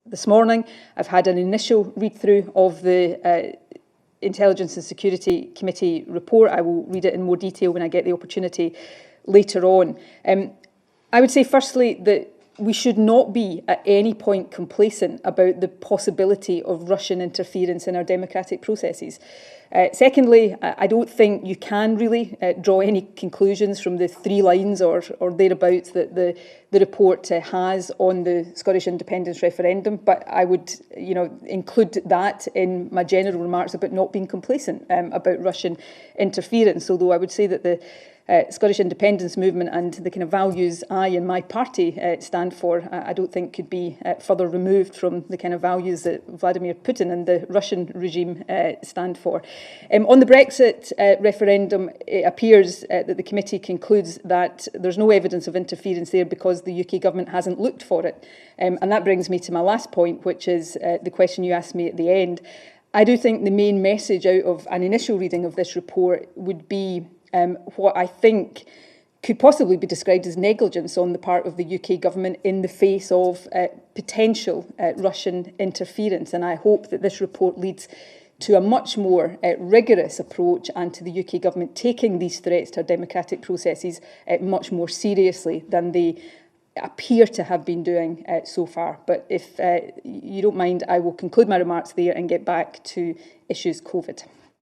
this morning. I've had an initial read-through of the Intelligence and Security Committee report. I will read it in more detail when I get the opportunity later on. I would say firstly that we should not be at any point complacent about the possibility of Russian interference in our democratic processes. Secondly, I don't think you can really draw any conclusions from the 3 lines or thereabouts that the report has on the Scottish independence referendum, but I would include that in my general remarks about not being complacent about Russian interference, although I would say that the Scottish independence movement and the kind of values I and my party stand for, I don't think could be further removed from the kind of values that Vladimir Putin and the Russian regime stand for. On the Brexit referendum, it appears that the committee concludes that there's no evidence of interference there because the UK government hasn't looked for it. And that brings me to my last point, which is the question you asked me at the end. I do think the main message out of an initial reading of this report would be what I think could possibly be described as negligence on the part of the UK government in the face of potential Russian interference. And I hope that this report leads to a much more rigorous approach and to the UK government taking these threats to our democratic processes much more seriously than they appear to have been doing so far. But if you don't mind, I will conclude my remarks there and get back to issues COVID.